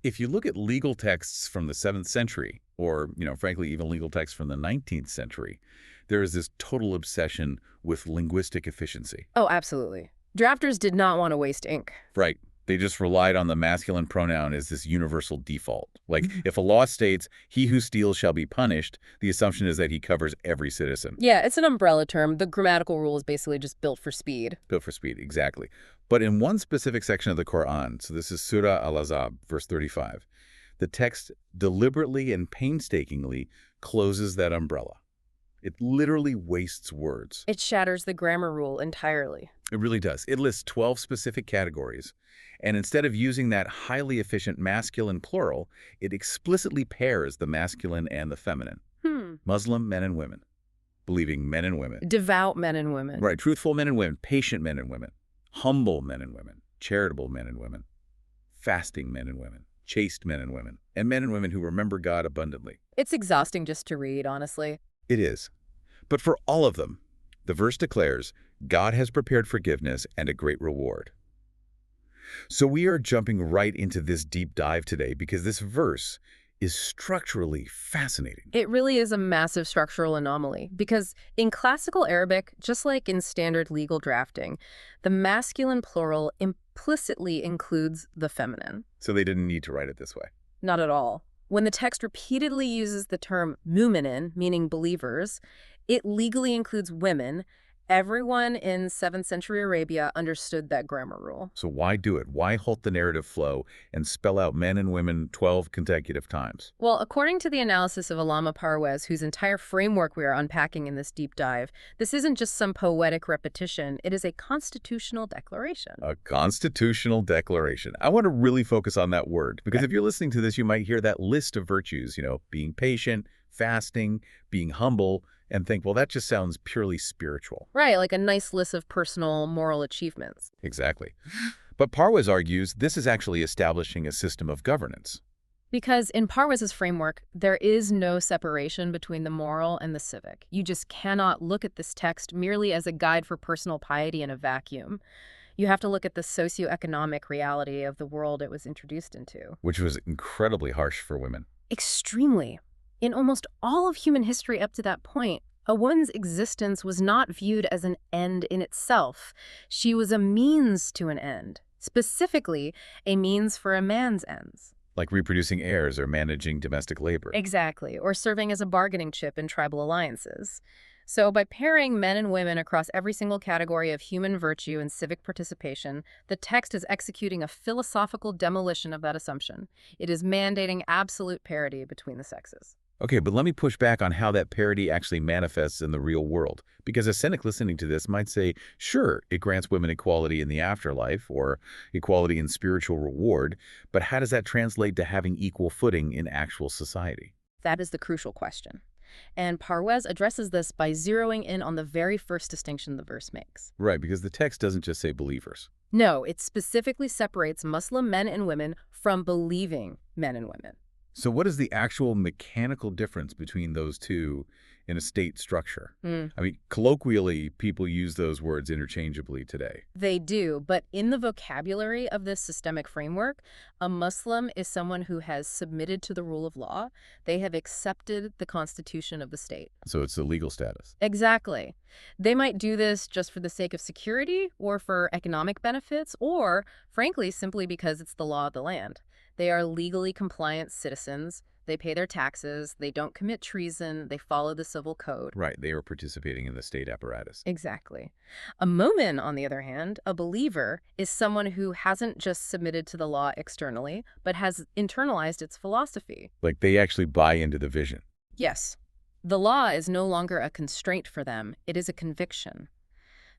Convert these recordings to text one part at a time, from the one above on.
If you look at legal texts from the 7th century, or, frankly, even legal texts from the 19th century, there is this total obsession with linguistic efficiency. Oh, absolutely. Drafters did not want to waste ink. Right. They just relied on the masculine pronoun as this universal default. Like, if a law states, he who steals shall be punished, the assumption is that he covers every citizen. Yeah, it's an umbrella term. The grammatical rule is basically just built for speed. Built for speed, exactly. But in one specific section of the Quran, so this is Surah Al-Ahzab, verse 35, the text deliberately and painstakingly closes that umbrella. It literally wastes words. It shatters the grammar rule entirely. It really does. It lists 12 specific categories, and instead of using that highly efficient masculine plural, it explicitly pairs the masculine and the feminine. Muslim men and women, believing men and women. Devout men and women. Right, truthful men and women, patient men and women, humble men and women, charitable men and women, fasting men and women, chaste men and men and women who remember God abundantly. It's exhausting just to read, honestly. It is. But for all of them, the verse declares, God has prepared forgiveness and a great reward. So we are jumping right into this deep dive today because this verse is structurally fascinating. It really is a massive structural anomaly because in classical Arabic, just like in standard legal drafting, the masculine plural implicitly includes the feminine. So they didn't need to write it this way. Not at all. When the text repeatedly uses the term mu'minin, meaning believers, it legally includes women. Everyone in 7th century Arabia understood that grammar rule. So why do it? Why halt the narrative flow and spell out men and women 12 consecutive times? Well, according to the analysis of Allama Parwez, whose entire framework we are unpacking in this deep dive, this isn't just some poetic repetition. It is a constitutional declaration. A constitutional declaration. I want to really focus on that word because if you're listening to this, you might hear that list of virtues, being patient, fasting, being humble, and think, well, that just sounds purely spiritual. Right, like a nice list of personal moral achievements. Exactly. But Parwez argues this is actually establishing a system of governance. Because in Parwez's framework, there is no separation between the moral and the civic. You just cannot look at this text merely as a guide for personal piety in a vacuum. You have to look at the socio-economic reality of the world it was introduced into. Which was incredibly harsh for women. Extremely. In almost all of human history up to that point, a woman's existence was not viewed as an end in itself. She was a means to an end, specifically a means for a man's ends. Like reproducing heirs or managing domestic labor. Exactly, or serving as a bargaining chip in tribal alliances. So by pairing men and women across every single category of human virtue and civic participation, the text is executing a philosophical demolition of that assumption. It is mandating absolute parity between the sexes. Okay, but let me push back on how that parity actually manifests in the real world. Because a cynic listening to this might say, sure, it grants women equality in the afterlife or equality in spiritual reward, but how does that translate to having equal footing in actual society? That is the crucial question. And Parwez addresses this by zeroing in on the very first distinction the verse makes. Right, because the text doesn't just say believers. No, it specifically separates Muslim men and women from believing men and women. So what is the actual mechanical difference between those two in a state structure? I mean, colloquially, people use those words interchangeably today. They do, but in the vocabulary of this systemic framework, a Muslim is someone who has submitted to the rule of law. They have accepted the constitution of the state. So it's the legal status. Exactly. They might do this just for the sake of security or for economic benefits or, frankly, simply because it's the law of the land. They are legally compliant citizens. They pay their taxes. They don't commit treason. They follow the civil code. Right. They are participating in the state apparatus. Exactly. A mu'min, on the other hand, a believer, is someone who hasn't just submitted to the law externally, but has internalized its philosophy. Like they actually buy into the vision. Yes. The law is no longer a constraint for them. It is a conviction.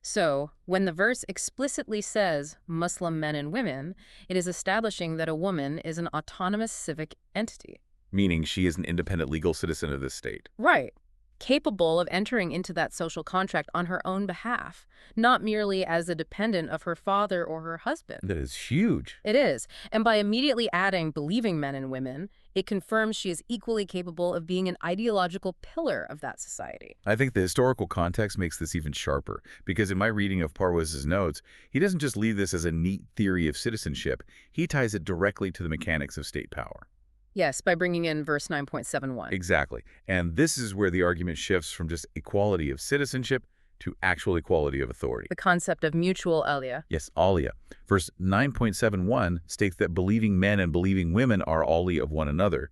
So, when the verse explicitly says Muslim men and women, it is establishing that a woman is an autonomous civic entity. Meaning she is an independent legal citizen of this state. Right. capable of entering into that social contract on her own behalf, not merely as a dependent of her father or her husband. That is huge. It is. And by immediately adding believing men and women, it confirms she is equally capable of being an ideological pillar of that society. I think the historical context makes this even sharper, because in my reading of Parwez's notes, he doesn't just leave this as a neat theory of citizenship, he ties it directly to the mechanics of state power. Yes, by bringing in verse 9.71. Exactly. And this is where the argument shifts from just equality of citizenship to actual equality of authority. The concept of mutual alia. Yes, alia. Verse 9.71 states that believing men and believing women are ali of one another,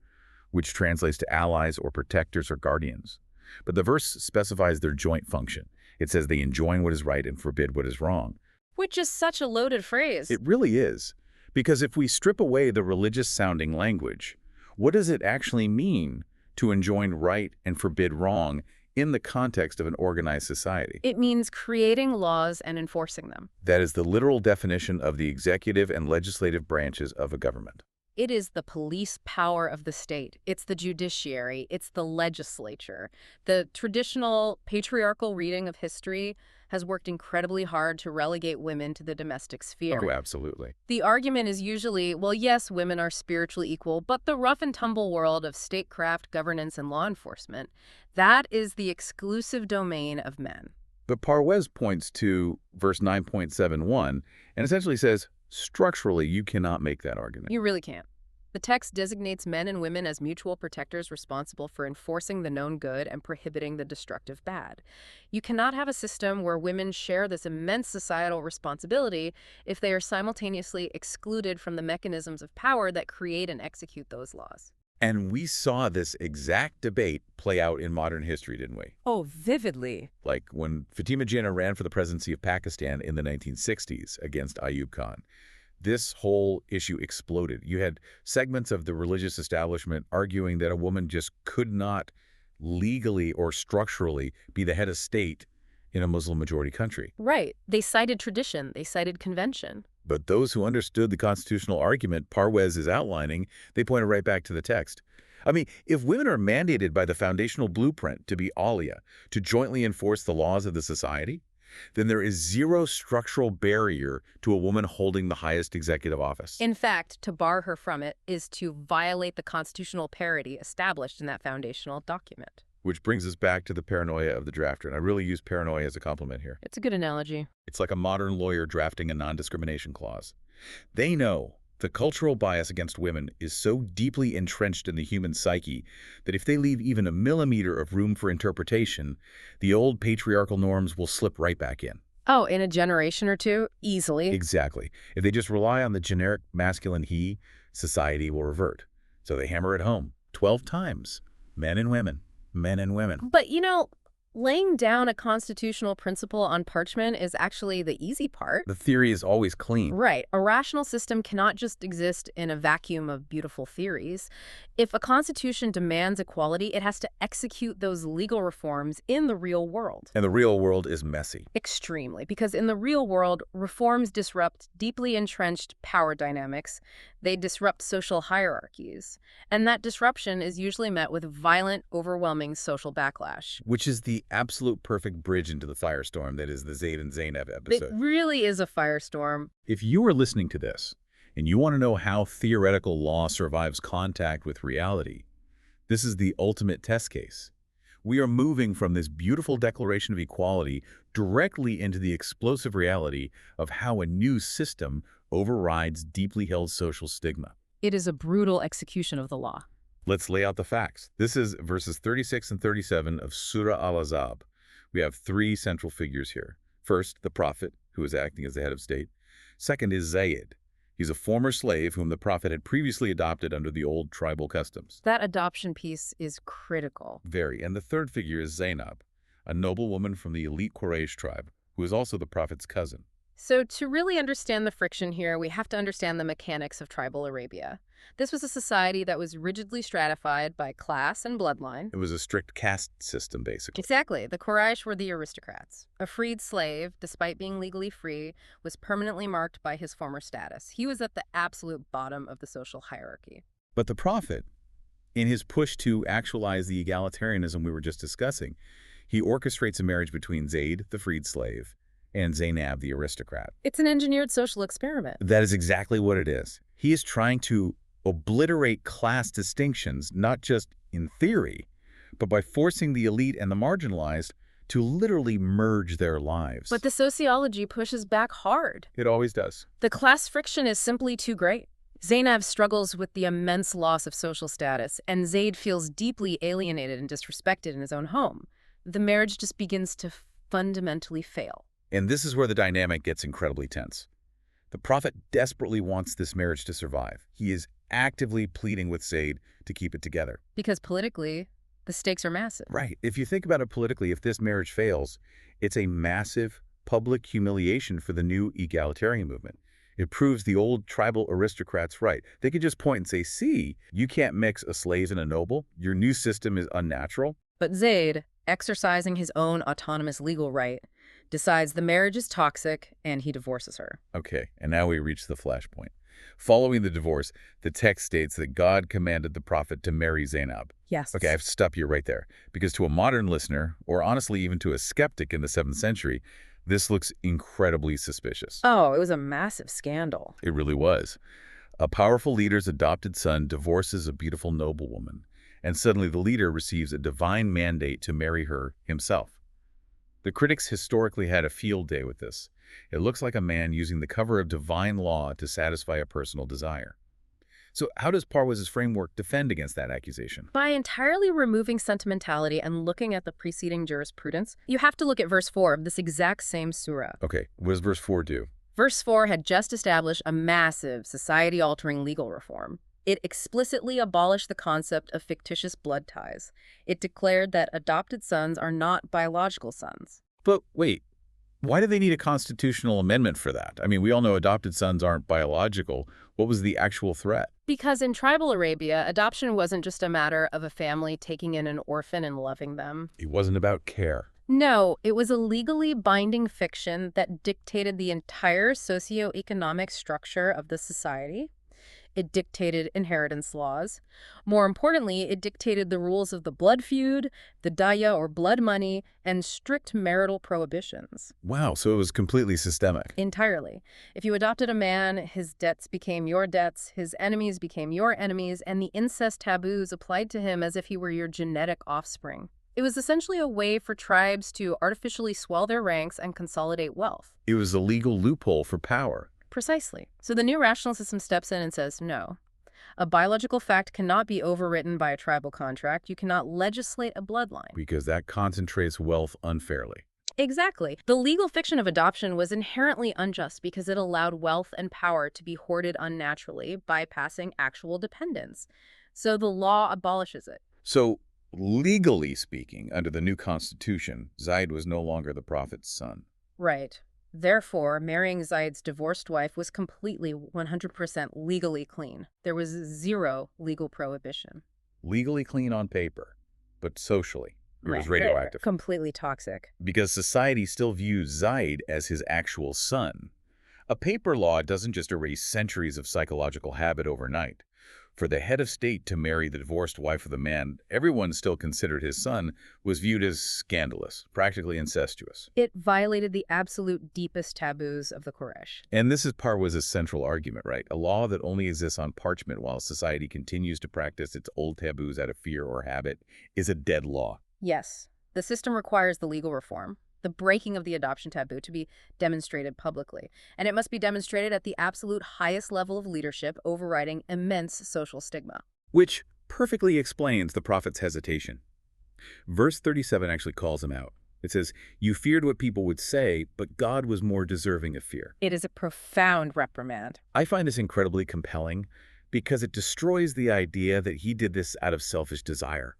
which translates to allies or protectors or guardians. But the verse specifies their joint function. It says they enjoin what is right and forbid what is wrong. Which is such a loaded phrase. It really is. Because if we strip away the religious-sounding language, what does it actually mean to enjoin right and forbid wrong in the context of an organized society? It means creating laws and enforcing them. That is the literal definition of the executive and legislative branches of a government. It is the police power of the state. It's the judiciary. It's the legislature. The traditional patriarchal reading of history has worked incredibly hard to relegate women to the domestic sphere. Oh, absolutely. The argument is usually, well, yes, women are spiritually equal, but the rough and tumble world of statecraft, governance, and law enforcement, that is the exclusive domain of men. But Parwez points to verse 9.71 and essentially says, structurally, you cannot make that argument. You really can't. The text designates men and women as mutual protectors responsible for enforcing the known good and prohibiting the destructive bad. You cannot have a system where women share this immense societal responsibility if they are simultaneously excluded from the mechanisms of power that create and execute those laws. And we saw this exact debate play out in modern history, didn't we? Oh, vividly. Like when Fatima Jinnah ran for the presidency of Pakistan in the 1960s against Ayub Khan. This whole issue exploded. You had segments of the religious establishment arguing that a woman just could not legally or structurally be the head of state in a Muslim-majority country. Right. They cited tradition. They cited convention. But those who understood the constitutional argument Parwez is outlining, they pointed right back to the text. I mean, if women are mandated by the foundational blueprint to be alia, to jointly enforce the laws of the society, then there is zero structural barrier to a woman holding the highest executive office. In fact, to bar her from it is to violate the constitutional parity established in that foundational document. Which brings us back to the paranoia of the drafter, and I really use paranoia as a compliment here. It's a good analogy. It's like a modern lawyer drafting a non-discrimination clause. They know the cultural bias against women is so deeply entrenched in the human psyche that if they leave even a millimeter of room for interpretation, the old patriarchal norms will slip right back in. Oh, in a generation or two? Easily. Exactly. If they just rely on the generic masculine he, society will revert. So they hammer it home 12 times. Men and women. Men and women. But, laying down a constitutional principle on parchment is actually the easy part. The theory is always clean. Right. A rational system cannot just exist in a vacuum of beautiful theories. If a constitution demands equality, it has to execute those legal reforms in the real world. And the real world is messy. Extremely. Because in the real world, reforms disrupt deeply entrenched power dynamics. They disrupt social hierarchies. And that disruption is usually met with violent, overwhelming social backlash. Which is the absolute perfect bridge into the firestorm that is the Zayd and Zainab episode. It really is a firestorm. If you are listening to this and you want to know how theoretical law survives contact with reality, this is the ultimate test case. We are moving from this beautiful declaration of equality directly into the explosive reality of how a new system overrides deeply held social stigma. It is a brutal execution of the law. Let's lay out the facts. This is verses 36 and 37 of Surah Al-Ahzab. We have three central figures here. First, the prophet, who is acting as the head of state. Second is Zayd. He's a former slave whom the prophet had previously adopted under the old tribal customs. That adoption piece is critical. Very. And the third figure is Zainab, a noble woman from the elite Quraysh tribe, who is also the prophet's cousin. So to really understand the friction here, we have to understand the mechanics of tribal Arabia. This was a society that was rigidly stratified by class and bloodline. It was a strict caste system, basically. Exactly. The Quraysh were the aristocrats. A freed slave, despite being legally free, was permanently marked by his former status. He was at the absolute bottom of the social hierarchy. But the prophet, In his push to actualize the egalitarianism we were just discussing, he orchestrates a marriage between Zayd, the freed slave, and Zainab, the aristocrat. It's an engineered social experiment. That is exactly what it is. He is trying to obliterate class distinctions, not just in theory, but by forcing the elite and the marginalized to literally merge their lives. But the sociology pushes back hard. It always does. The class friction is simply too great. Zainab struggles with the immense loss of social status, and Zayd feels deeply alienated and disrespected in his own home. The marriage just begins to fundamentally fail. And this is where the dynamic gets incredibly tense. The Prophet desperately wants this marriage to survive. He is actively pleading with Zayd to keep it together. Because politically, the stakes are massive. Right. If you think about it politically, if this marriage fails, it's a massive public humiliation for the new egalitarian movement. It proves the old tribal aristocrats right. They could just point and say, see, you can't mix a slave and a noble. Your new system is unnatural. But Zayd, exercising his own autonomous legal right, decides the marriage is toxic and he divorces her. Okay, and now we reach the flashpoint. Following the divorce, the text states that God commanded the prophet to marry Zainab. Yes. Okay, I have to stop you right there. Because to a modern listener, or honestly even to a skeptic in the 7th century, this looks incredibly suspicious. Oh, it was a massive scandal. It really was. A powerful leader's adopted son divorces a beautiful noblewoman, and suddenly the leader receives a divine mandate to marry her himself. The critics historically had a field day with this. It looks like a man using the cover of divine law to satisfy a personal desire. So how does Parwaz's framework defend against that accusation? By entirely removing sentimentality and looking at the preceding jurisprudence, you have to look at verse 4 of this exact same surah. Okay, what does verse 4 do? Verse 4 had just established a massive society-altering legal reform. It explicitly abolished the concept of fictitious blood ties. It declared that adopted sons are not biological sons. But wait, why do they need a constitutional amendment for that? I mean, we all know adopted sons aren't biological. What was the actual threat? Because in tribal Arabia, adoption wasn't just a matter of a family taking in an orphan and loving them. It wasn't about care. No, it was a legally binding fiction that dictated the entire socio-economic structure of the society. It dictated inheritance laws. More importantly, it dictated the rules of the blood feud, the daya or blood money, and strict marital prohibitions. Wow, so it was completely systemic. Entirely. If you adopted a man, his debts became your debts, his enemies became your enemies, and the incest taboos applied to him as if he were your genetic offspring. It was essentially a way for tribes to artificially swell their ranks and consolidate wealth. It was a legal loophole for power. Precisely. So the new rational system steps in and says, no. A biological fact cannot be overwritten by a tribal contract. You cannot legislate a bloodline. Because that concentrates wealth unfairly. Exactly. The legal fiction of adoption was inherently unjust because it allowed wealth and power to be hoarded unnaturally, bypassing actual dependence. So the law abolishes it. So, legally speaking, under the new constitution, Zayd was no longer the prophet's son. Right. Therefore, marrying Zayd's divorced wife was completely 100% legally clean. There was zero legal prohibition. Legally clean on paper, but socially, it was radioactive. Completely toxic. Because society still views Zayd as his actual son. A paper law doesn't just erase centuries of psychological habit overnight. For the head of state to marry the divorced wife of the man everyone still considered his son was viewed as scandalous, practically incestuous. It violated the absolute deepest taboos of the Quraysh. And this is Parwaz's central argument, right? A law that only exists on parchment while society continues to practice its old taboos out of fear or habit is a dead law. Yes, the system requires the legal reform, the breaking of the adoption taboo, to be demonstrated publicly. And it must be demonstrated at the absolute highest level of leadership, overriding immense social stigma. Which perfectly explains the prophet's hesitation. Verse 37 actually calls him out. It says, "You feared what people would say, but God was more deserving of fear." It is a profound reprimand. I find this incredibly compelling because it destroys the idea that he did this out of selfish desire.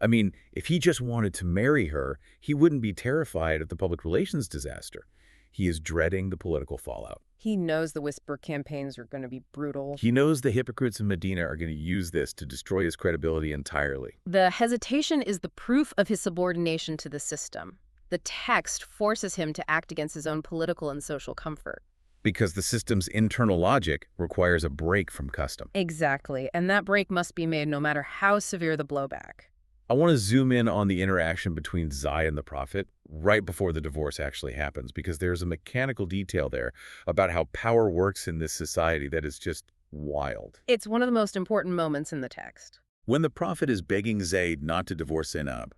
I mean, if he just wanted to marry her, he wouldn't be terrified of the public relations disaster. He is dreading the political fallout. He knows the whisper campaigns are going to be brutal. He knows the hypocrites in Medina are going to use this to destroy his credibility entirely. The hesitation is the proof of his subordination to the system. The text forces him to act against his own political and social comfort. Because the system's internal logic requires a break from custom. Exactly, and that break must be made no matter how severe the blowback. I want to zoom in on the interaction between Zai and the prophet right before the divorce actually happens, because there's a mechanical detail there about how power works in this society that is just wild. It's one of the most important moments in the text. When the prophet is begging Zayd not to divorce Zainab,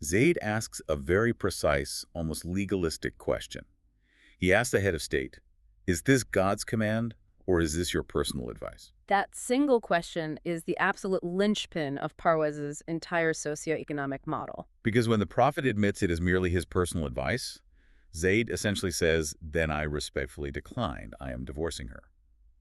Zayd asks a very precise, almost legalistic question. He asks the head of state, "Is this God's command, or is this your personal advice?" That single question is the absolute linchpin of Parwez's entire socio-economic model. Because when the prophet admits it is merely his personal advice, Zayd essentially says, "Then I respectfully decline. I am divorcing her."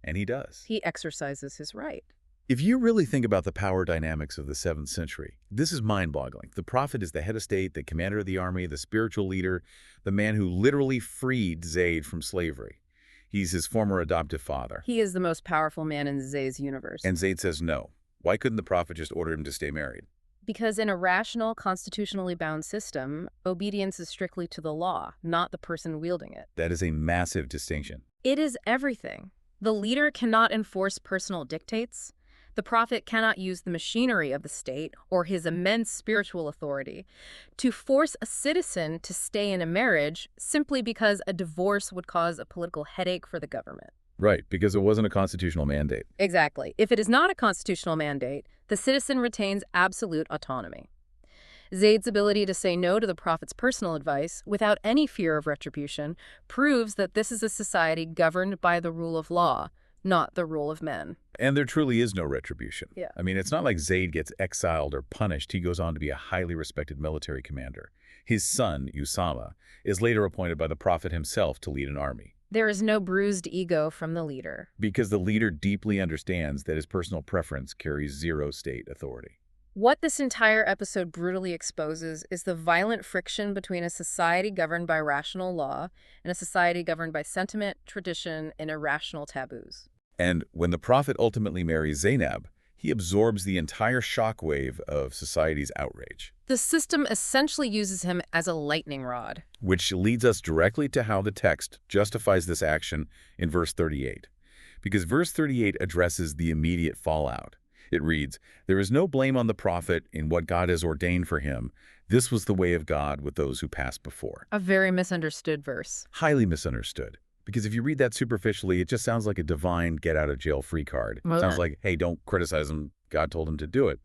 And he does. He exercises his right. If you really think about the power dynamics of the 7th century, this is mind-boggling. The prophet is the head of state, the commander of the army, the spiritual leader, the man who literally freed Zayd from slavery. He's his former adoptive father. He is the most powerful man in Zayd's universe. And Zayd says no. Why couldn't the prophet just order him to stay married? Because in a rational, constitutionally bound system, obedience is strictly to the law, not the person wielding it. That is a massive distinction. It is everything. The leader cannot enforce personal dictates. The prophet cannot use the machinery of the state or his immense spiritual authority to force a citizen to stay in a marriage simply because a divorce would cause a political headache for the government. Right, because it wasn't a constitutional mandate. Exactly. If it is not a constitutional mandate, the citizen retains absolute autonomy. Zayd's ability to say no to the prophet's personal advice without any fear of retribution proves that this is a society governed by the rule of law, not the rule of men. And there truly is no retribution. Yeah. I mean, it's not like Zayd gets exiled or punished. He goes on to be a highly respected military commander. His son, Usama, is later appointed by the prophet himself to lead an army. There is no bruised ego from the leader. Because the leader deeply understands that his personal preference carries zero state authority. What this entire episode brutally exposes is the violent friction between a society governed by rational law and a society governed by sentiment, tradition, and irrational taboos. And when the prophet ultimately marries Zainab, he absorbs the entire shockwave of society's outrage. The system essentially uses him as a lightning rod. Which leads us directly to how the text justifies this action in verse 38. Because verse 38 addresses the immediate fallout. It reads, "There is no blame on the prophet in what God has ordained for him. This was the way of God with those who passed before." A very misunderstood verse. Highly misunderstood. Because if you read that superficially, it just sounds like a divine get-out-of-jail-free card. Well, Sounds like, hey, don't criticize him. God told him to do it.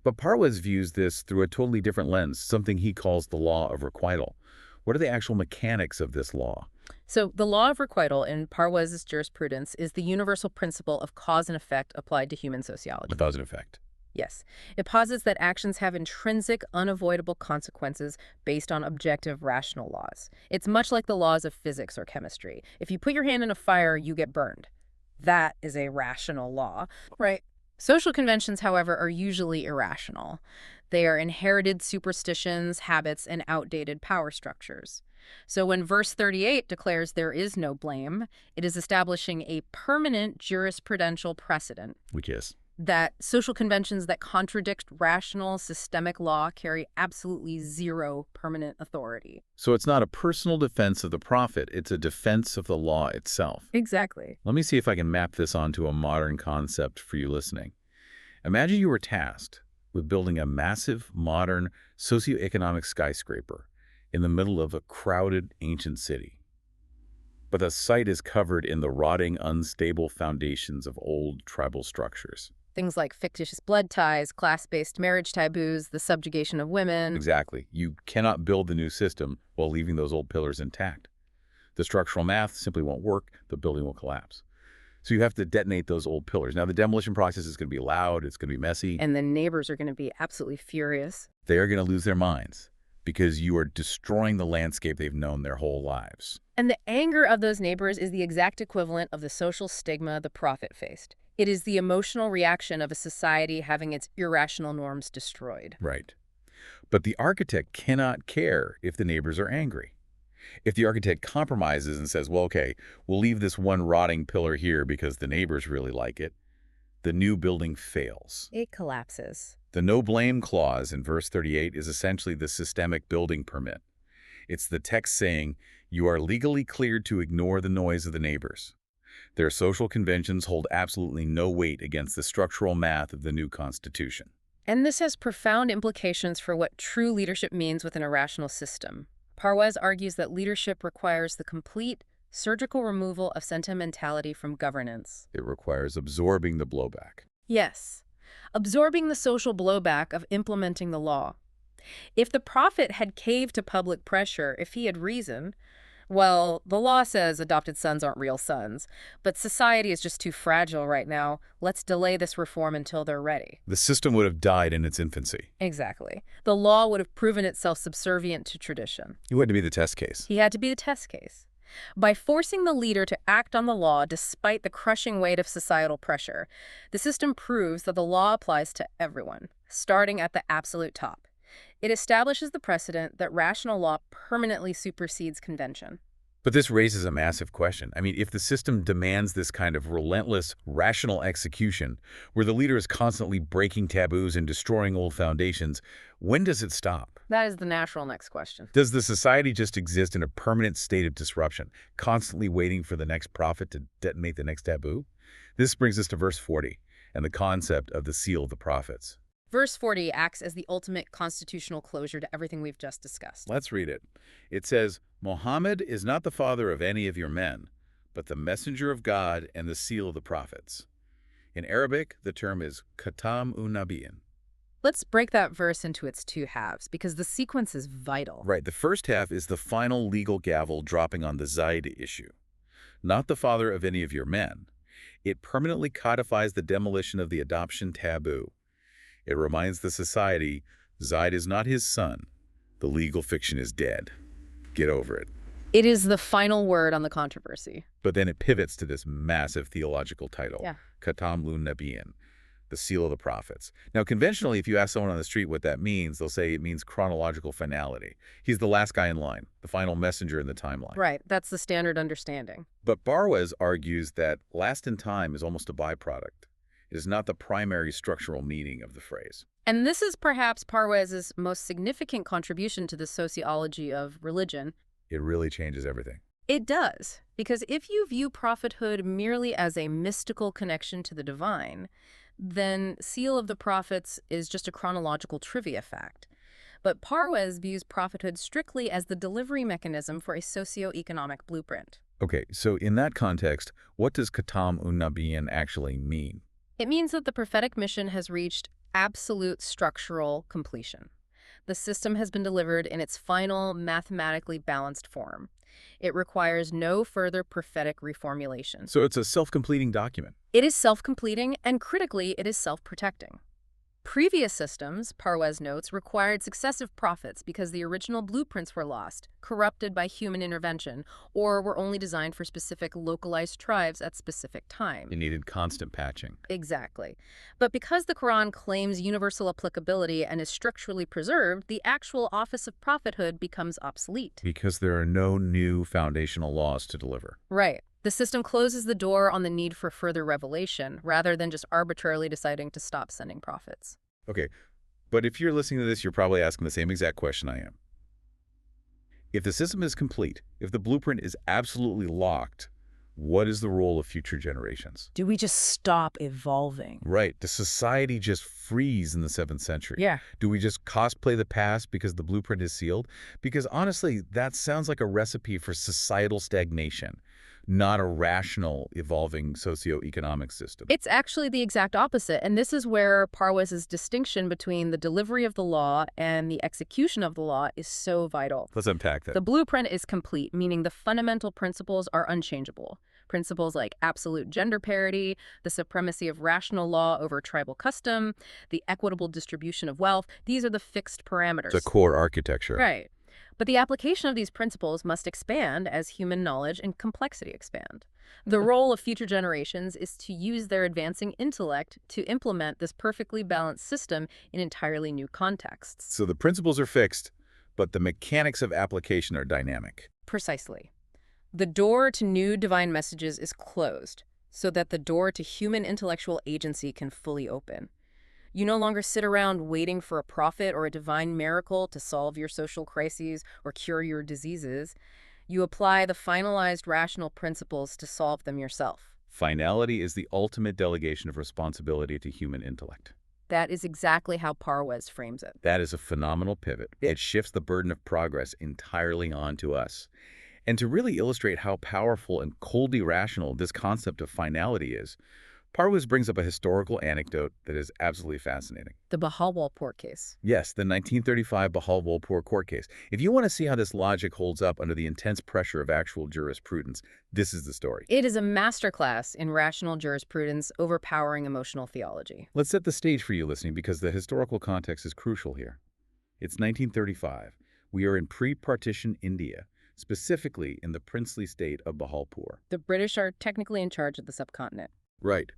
But Parwez views this through a totally different lens, something he calls the law of requital. What are the actual mechanics of this law? So the law of requital in Parwez's jurisprudence is the universal principle of cause and effect applied to human sociology. A cause and effect. Yes. It posits that actions have intrinsic, unavoidable consequences based on objective, rational laws. It's much like the laws of physics or chemistry. If you put your hand in a fire, you get burned. That is a rational law. Right. Social conventions, however, are usually irrational. They are inherited superstitions, habits, and outdated power structures. So when verse 38 declares there is no blame, it is establishing a permanent jurisprudential precedent. Which is? That social conventions that contradict rational, systemic law carry absolutely zero permanent authority. So it's not a personal defense of the prophet, it's a defense of the law itself. Exactly. Let me see if I can map this onto a modern concept for you listening. Imagine you were tasked with building a massive, modern, socio-economic skyscraper in the middle of a crowded, ancient city. But the site is covered in the rotting, unstable foundations of old tribal structures. Things like fictitious blood ties, class-based marriage taboos, the subjugation of women. Exactly. You cannot build the new system while leaving those old pillars intact. The structural math simply won't work. The building will collapse. So you have to detonate those old pillars. Now, the demolition process is going to be loud. It's going to be messy. And the neighbors are going to be absolutely furious. They are going to lose their minds because you are destroying the landscape they've known their whole lives. And the anger of those neighbors is the exact equivalent of the social stigma the prophet faced. It is the emotional reaction of a society having its irrational norms destroyed. Right. But the architect cannot care if the neighbors are angry. If the architect compromises and says, well, okay, we'll leave this one rotting pillar here because the neighbors really like it, the new building fails. It collapses. The no blame clause in verse 38 is essentially the systemic building permit. It's the text saying, you are legally cleared to ignore the noise of the neighbors. Their social conventions hold absolutely no weight against the structural math of the new Constitution. And this has profound implications for what true leadership means within a rational system. Parwez argues that leadership requires the complete, surgical removal of sentimentality from governance. It requires absorbing the blowback. Yes, absorbing the social blowback of implementing the law. If the prophet had caved to public pressure, if he had reason, well, the law says adopted sons aren't real sons, but society is just too fragile right now. Let's delay this reform until they're ready. The system would have died in its infancy. Exactly. The law would have proven itself subservient to tradition. He had to be the test case. He had to be the test case. By forcing the leader to act on the law despite the crushing weight of societal pressure, the system proves that the law applies to everyone, starting at the absolute top. It establishes the precedent that rational law permanently supersedes convention. But this raises a massive question. I mean, if the system demands this kind of relentless, rational execution, where the leader is constantly breaking taboos and destroying old foundations, when does it stop? That is the natural next question. Does the society just exist in a permanent state of disruption, constantly waiting for the next prophet to detonate the next taboo? This brings us to verse 40 and the concept of the seal of the prophets. Verse 40 acts as the ultimate constitutional closure to everything we've just discussed. Let's read it. It says, Muhammad is not the father of any of your men, but the messenger of God and the seal of the prophets. In Arabic, the term is khatam-un-nabiyyin. Let's break that verse into its two halves, because the sequence is vital. Right, the first half is the final legal gavel dropping on the Zayd issue. Not the father of any of your men. It permanently codifies the demolition of the adoption taboo. It reminds the society, Zayd is not his son. The legal fiction is dead. Get over it. It is the final word on the controversy. But then it pivots to this massive theological title, Yeah. Khatam-un-nabiyyin, the seal of the prophets. Now, conventionally, if you ask someone on the street what that means, they'll say it means chronological finality. He's the last guy in line, the final messenger in the timeline. Right, that's the standard understanding. But Parwez argues that last in time is almost a byproduct. It is not the primary structural meaning of the phrase. And this is perhaps Parwez's most significant contribution to the sociology of religion. It really changes everything. It does, because if you view prophethood merely as a mystical connection to the divine, then seal of the prophets is just a chronological trivia fact. But Parwez views prophethood strictly as the delivery mechanism for a socio-economic blueprint. Okay, so in that context, what does Khatam-un-nabiyyin actually mean? It means that the prophetic mission has reached absolute structural completion. The system has been delivered in its final, mathematically balanced form. It requires no further prophetic reformulation. So it's a self-completing document. It is self-completing, and critically, it is self-protecting. Previous systems, Parwez notes, required successive prophets because the original blueprints were lost, corrupted by human intervention, or were only designed for specific localized tribes at specific times. It needed constant patching. Exactly. But because the Quran claims universal applicability and is structurally preserved, the actual office of prophethood becomes obsolete. Because there are no new foundational laws to deliver. Right. The system closes the door on the need for further revelation, rather than just arbitrarily deciding to stop sending prophets. Okay, but if you're listening to this, you're probably asking the same exact question I am. If the system is complete, if the blueprint is absolutely locked, what is the role of future generations? Do we just stop evolving? Right. Does society just freeze in the 7th century? Yeah. Do we just cosplay the past because the blueprint is sealed? Because honestly, that sounds like a recipe for societal stagnation, not a rational, evolving socio-economic system. It's actually the exact opposite, and this is where Parwez's distinction between the delivery of the law and the execution of the law is so vital. Let's unpack that. The blueprint is complete, meaning the fundamental principles are unchangeable. Principles like absolute gender parity, the supremacy of rational law over tribal custom, the equitable distribution of wealth, these are the fixed parameters. It's a core architecture. Right. But the application of these principles must expand as human knowledge and complexity expand. The role of future generations is to use their advancing intellect to implement this perfectly balanced system in entirely new contexts. So the principles are fixed, but the mechanics of application are dynamic. Precisely. The door to new divine messages is closed, so that the door to human intellectual agency can fully open. You no longer sit around waiting for a prophet or a divine miracle to solve your social crises or cure your diseases. You apply the finalized rational principles to solve them yourself. Finality is the ultimate delegation of responsibility to human intellect. That is exactly how Parwes frames it. That is a phenomenal pivot. It shifts the burden of progress entirely onto us. And to really illustrate how powerful and coldly rational this concept of finality is, Parwes brings up a historical anecdote that is absolutely fascinating. The Bahawalpur case. Yes, the 1935 Bahawalpur court case. If you want to see how this logic holds up under the intense pressure of actual jurisprudence, this is the story. It is a masterclass in rational jurisprudence overpowering emotional theology. Let's set the stage for you listening because the historical context is crucial here. It's 1935. We are in pre-partition India, specifically in the princely state of Bahawalpur. The British are technically in charge of the subcontinent. Right.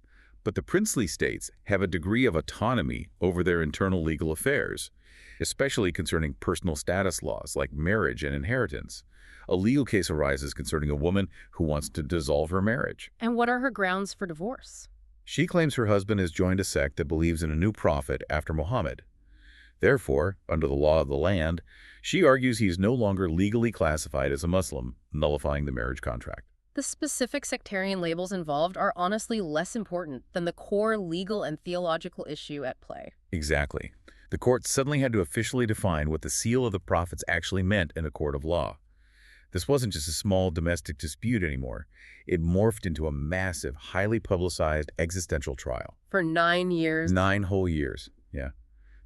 But the princely states have a degree of autonomy over their internal legal affairs, especially concerning personal status laws like marriage and inheritance. A legal case arises concerning a woman who wants to dissolve her marriage. And what are her grounds for divorce? She claims her husband has joined a sect that believes in a new prophet after Muhammad. Therefore, under the law of the land, she argues he is no longer legally classified as a Muslim, nullifying the marriage contract. The specific sectarian labels involved are honestly less important than the core legal and theological issue at play. Exactly. The court suddenly had to officially define what the seal of the prophets actually meant in a court of law. This wasn't just a small domestic dispute anymore. It morphed into a massive, highly publicized existential trial. For 9 years? 9 whole years, yeah.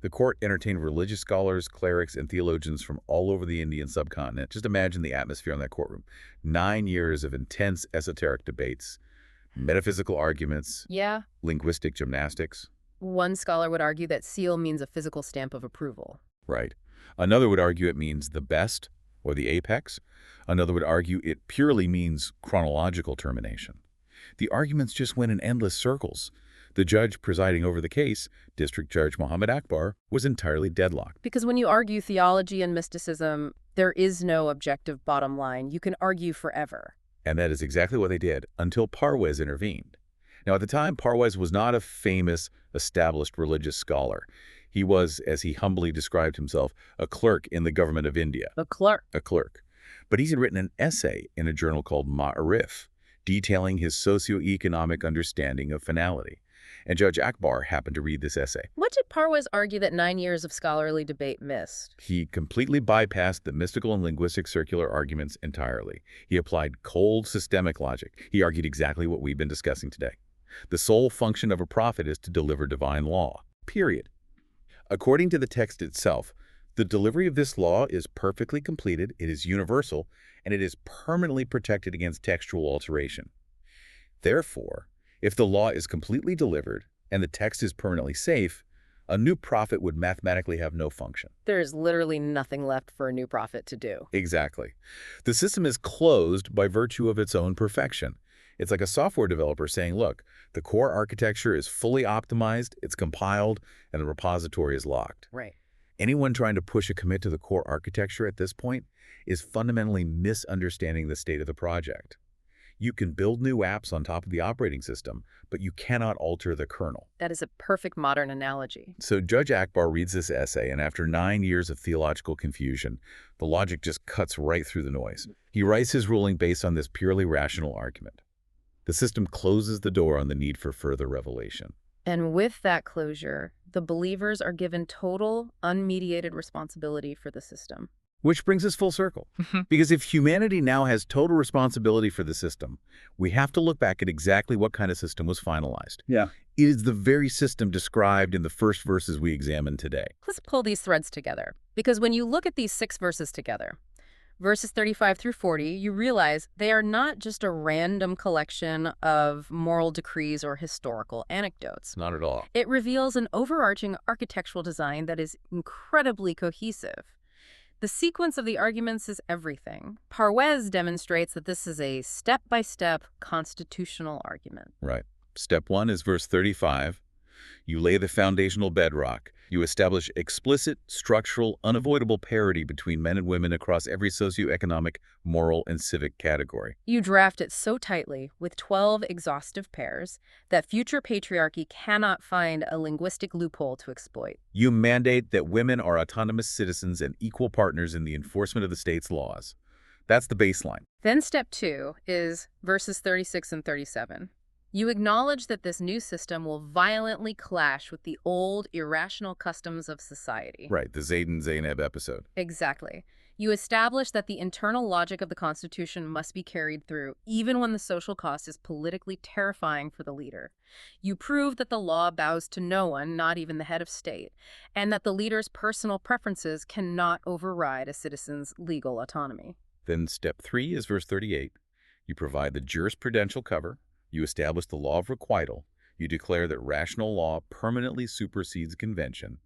The court entertained religious scholars, clerics, and theologians from all over the Indian subcontinent. Just imagine the atmosphere in that courtroom. 9 years of intense esoteric debates, metaphysical arguments, linguistic gymnastics. One scholar would argue that seal means a physical stamp of approval. Right. Another would argue it means the best or the apex. Another would argue it purely means chronological termination. The arguments just went in endless circles. The judge presiding over the case, District Judge Muhammad Akbar, was entirely deadlocked. Because when you argue theology and mysticism, there is no objective bottom line. You can argue forever. And that is exactly what they did until Parwes intervened. Now, at the time, Parwes was not a famous, established religious scholar. He was, as he humbly described himself, a clerk in the government of India. A clerk. A clerk. But he's written an essay in a journal called Ma'arif, detailing his socio-economic understanding of finality. And Judge Akbar happened to read this essay. What did Parwes argue that 9 years of scholarly debate missed? He completely bypassed the mystical and linguistic circular arguments entirely. He applied cold systemic logic. He argued exactly what we've been discussing today. The sole function of a prophet is to deliver divine law, period. According to the text itself, the delivery of this law is perfectly completed, it is universal, and it is permanently protected against textual alteration. Therefore, if the law is completely delivered and the text is permanently safe, a new prophet would mathematically have no function. There is literally nothing left for a new prophet to do. Exactly. The system is closed by virtue of its own perfection. It's like a software developer saying, look, the core architecture is fully optimized, it's compiled, and the repository is locked. Right. Anyone trying to push a commit to the core architecture at this point is fundamentally misunderstanding the state of the project. You can build new apps on top of the operating system, but you cannot alter the kernel. That is a perfect modern analogy. So Judge Akbar reads this essay, and after 9 years of theological confusion, the logic just cuts right through the noise. He writes his ruling based on this purely rational argument. The system closes the door on the need for further revelation. And with that closure, the believers are given total, unmediated responsibility for the system. Which brings us full circle. Because if humanity now has total responsibility for the system, we have to look back at exactly what kind of system was finalized. Yeah. It is the very system described in the first verses we examined today. Let's pull these threads together. Because when you look at these 6 verses together, verses 35 through 40, you realize they are not just a random collection of moral decrees or historical anecdotes. Not at all. It reveals an overarching architectural design that is incredibly cohesive. The sequence of the arguments is everything. Parwes demonstrates that this is a step-by-step constitutional argument. Right. Step 1 is verse 35. You lay the foundational bedrock. You establish explicit, structural, unavoidable parity between men and women across every socioeconomic, moral, and civic category. You draft it so tightly, with 12 exhaustive pairs, that future patriarchy cannot find a linguistic loophole to exploit. You mandate that women are autonomous citizens and equal partners in the enforcement of the state's laws. That's the baseline. Then step 2 is verses 36 and 37. You acknowledge that this new system will violently clash with the old, irrational customs of society. Right, the Zayd and Zaynab episode. Exactly. You establish that the internal logic of the Constitution must be carried through, even when the social cost is politically terrifying for the leader. You prove that the law bows to no one, not even the head of state, and that the leader's personal preferences cannot override a citizen's legal autonomy. Then step 3 is verse 38. You provide the jurisprudential cover. You establish the law of requital. You declare that rational law permanently supersedes convention.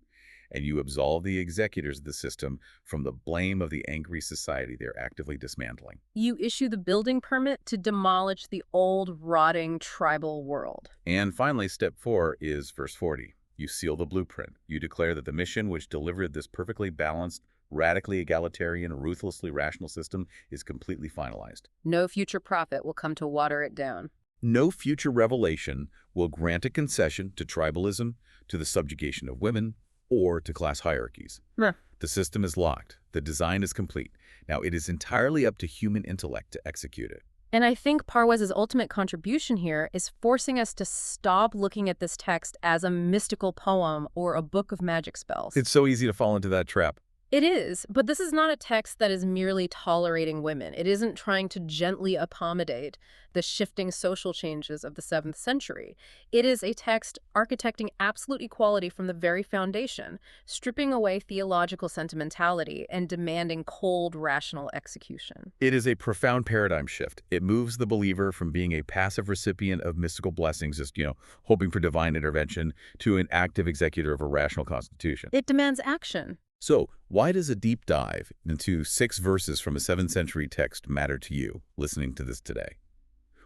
And you absolve the executors of the system from the blame of the angry society they're actively dismantling. You issue the building permit to demolish the old, rotting tribal world. And finally, step 4 is verse 40. You seal the blueprint. You declare that the mission which delivered this perfectly balanced, radically egalitarian, ruthlessly rational system is completely finalized. No future prophet will come to water it down. No future revelation will grant a concession to tribalism, to the subjugation of women, or to class hierarchies. Meh. The system is locked. The design is complete. Now it is entirely up to human intellect to execute it. And I think Parwez's ultimate contribution here is forcing us to stop looking at this text as a mystical poem or a book of magic spells. It's so easy to fall into that trap. It is, but this is not a text that is merely tolerating women. It isn't trying to gently accommodate the shifting social changes of the 7th century. It is a text architecting absolute equality from the very foundation, stripping away theological sentimentality and demanding cold, rational execution. It is a profound paradigm shift. It moves the believer from being a passive recipient of mystical blessings, just, hoping for divine intervention, to an active executor of a rational constitution. It demands action. So, why does a deep dive into 6 verses from a 7th century text matter to you listening to this today?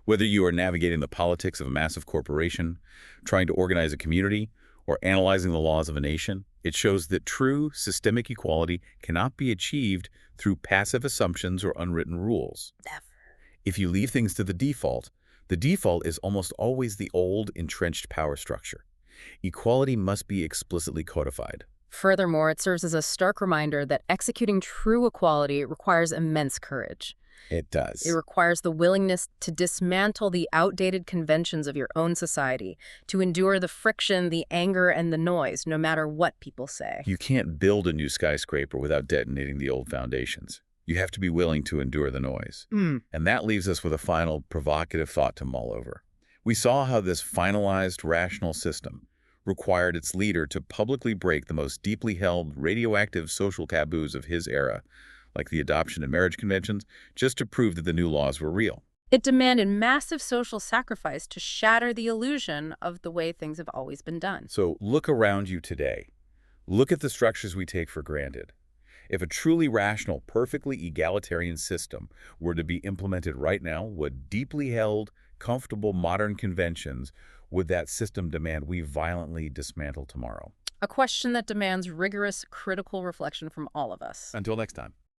Whether you are navigating the politics of a massive corporation, trying to organize a community, or analyzing the laws of a nation, it shows that true systemic equality cannot be achieved through passive assumptions or unwritten rules. Never. If you leave things to the default is almost always the old, entrenched power structure. Equality must be explicitly codified. Furthermore, it serves as a stark reminder that executing true equality requires immense courage. It does. It requires the willingness to dismantle the outdated conventions of your own society, to endure the friction, the anger, and the noise, no matter what people say. You can't build a new skyscraper without detonating the old foundations. You have to be willing to endure the noise. And that leaves us with a final provocative thought to mull over. We saw how this finalized rational system required its leader to publicly break the most deeply held radioactive social taboos of his era, like the adoption and marriage conventions, just to prove that the new laws were real. It demanded massive social sacrifice to shatter the illusion of the way things have always been done. So look around you today. Look at the structures we take for granted. If a truly rational, perfectly egalitarian system were to be implemented right now, what deeply held, comfortable modern conventions would that system demand we violently dismantle tomorrow? A question that demands rigorous, critical reflection from all of us. Until next time.